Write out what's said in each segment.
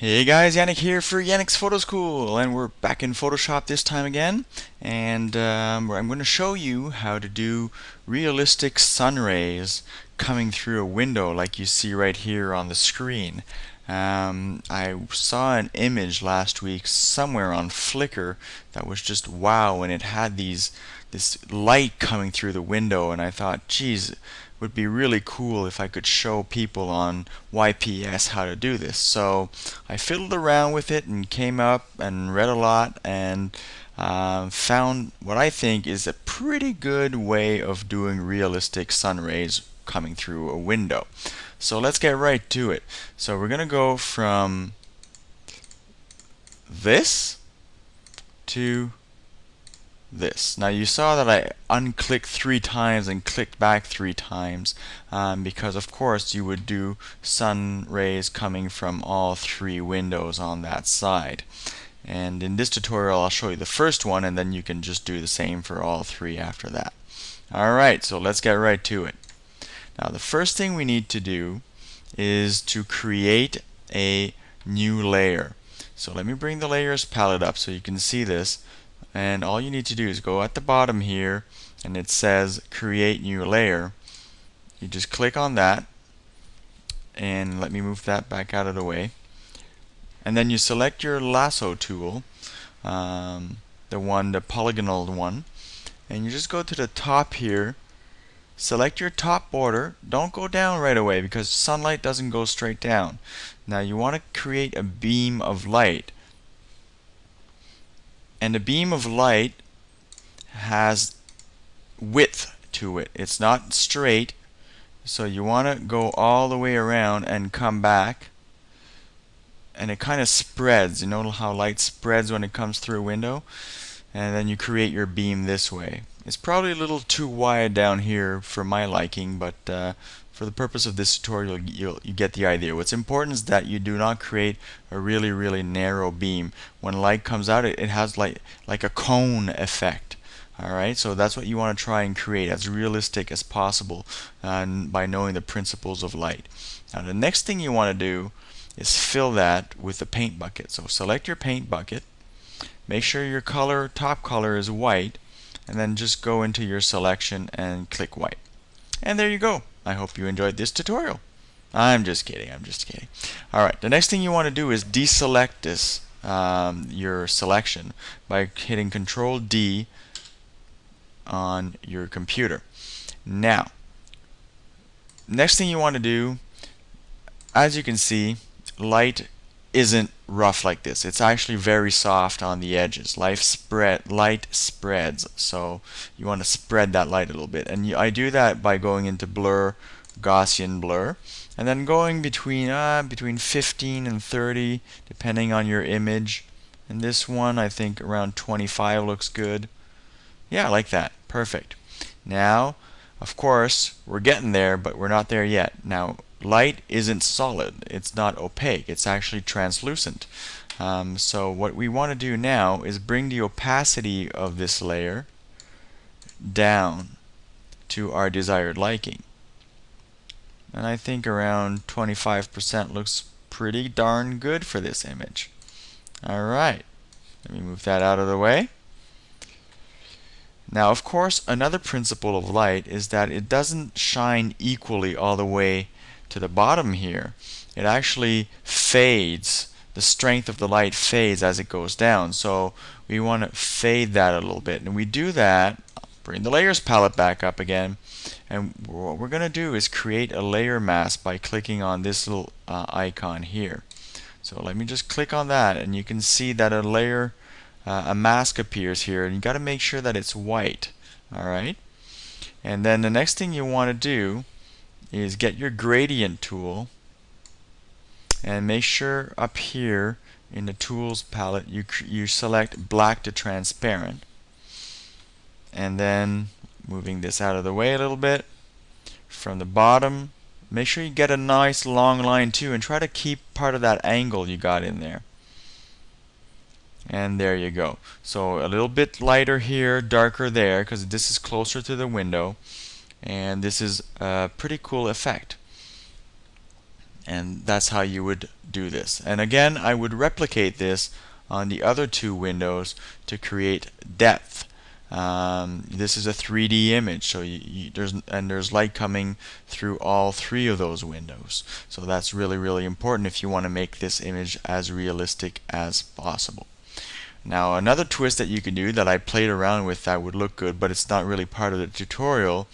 Hey guys, Yannick here for Yannick's Photo School, and we're back in Photoshop this time again. And I'm going to show you how to do realistic sun rays coming through a window, like you see right here on the screen. I saw an image last week somewhere on Flickr that was just wow, and it had this light coming through the window, and I thought, geez, it would be really cool if I could show people on YPS how to do this. So I fiddled around with it and came up and read a lot and found what I think is a pretty good way of doing realistic sun rays coming through a window. So let's get right to it. So we're going to go from this to this. Now you saw that I unclicked 3 times and clicked back 3 times because of course you would do sun rays coming from all 3 windows on that side. And in this tutorial I'll show you the first one, and then you can just do the same for all 3 after that. Alright, so let's get right to it. Now the first thing we need to do is to create a new layer. So let me bring the layers palette up so you can see this. And all you need to do is go at the bottom here, and it says create new layer. You just click on that, and let me move that back out of the way. And then you select your lasso tool, the polygonal one, and you just go to the top here. Select your top border. Don't go down right away because sunlight doesn't go straight down. Now you want to create a beam of light. And the beam of light has width to it. It's not straight. So you want to go all the way around and come back. And it kind of spreads. You know how light spreads when it comes through a window? And then you create your beam this way. It's probably a little too wide down here for my liking, but for the purpose of this tutorial you get the idea. What's important is that you do not create a really narrow beam. When light comes out, it has like a cone effect. Alright, so that's what you want to try and create, as realistic as possible by knowing the principles of light. Now the next thing you want to do is fill that with a paint bucket. So select your paint bucket. Make sure your top color is white, and then just go into your selection and click white. And there you go. I hope you enjoyed this tutorial. I'm just kidding. Alright, the next thing you want to do is deselect this, your selection, by hitting Control D on your computer. Now, next thing you want to do, as you can see, light isn't rough like this. It's actually very soft on the edges. Light spreads, so you want to spread that light a little bit. And I do that by going into blur, Gaussian blur, and then going between 15 and 30 depending on your image. And this one, I think around 25 looks good. Yeah, like that. Perfect. Now, of course, we're getting there, but we're not there yet. Now, light isn't solid. It's not opaque. It's actually translucent. So what we want to do now is bring the opacity of this layer down to our desired liking. And I think around 25% looks pretty darn good for this image. Alright, let me move that out of the way. Now, of course, another principle of light is that it doesn't shine equally all the way to the bottom here. It actually fades. The strength of the light fades as it goes down. So we want to fade that a little bit. And we do that, bring the layers palette back up again. And what we're going to do is create a layer mask by clicking on this little icon here. So let me just click on that, and you can see that a mask appears here, and you got to make sure that it's white. Alright? And then the next thing you want to do is get your gradient tool and make sure up here in the tools palette you select black to transparent. And then moving this out of the way a little bit, from the bottom, make sure you get a nice long line too, and try to keep part of that angle you got in there. And there you go. So a little bit lighter here, darker there, because this is closer to the window, and this is a pretty cool effect. And that's how you would do this. And again, I would replicate this on the other two windows to create depth. This is a 3D image, so there's light coming through all three of those windows. So that's really important if you want to make this image as realistic as possible. Now another twist that you can do that I played around with that would look good, but it's not really part of the tutorial,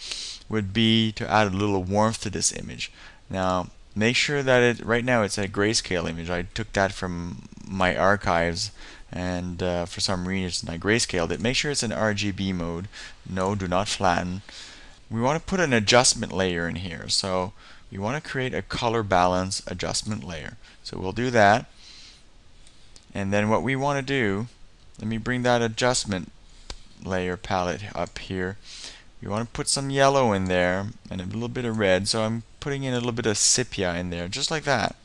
would be to add a little warmth to this image. Now make sure that right now it's a grayscale image. I took that from my archives, and for some reason I grayscaled it. Make sure it's in RGB mode. No, do not flatten. We want to put an adjustment layer in here, so we want to create a color balance adjustment layer. So we'll do that, and then what we want to do, let me bring that adjustment layer palette up here. You want to put some yellow in there and a little bit of red, so I'm putting in a little bit of sepia in there, just like that.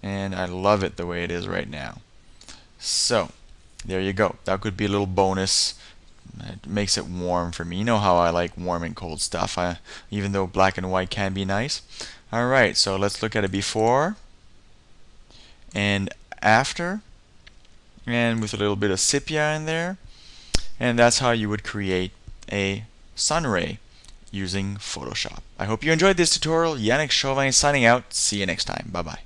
And I love it the way it is right now. So there you go. That could be a little bonus. It makes it warm for me. You know how I like warm and cold stuff, even though black and white can be nice. Alright, so let's look at it before and after, and with a little bit of sepia in there. And that's how you would create a sun ray using Photoshop. I hope you enjoyed this tutorial. Yannick Chauvin signing out. See you next time. Bye bye.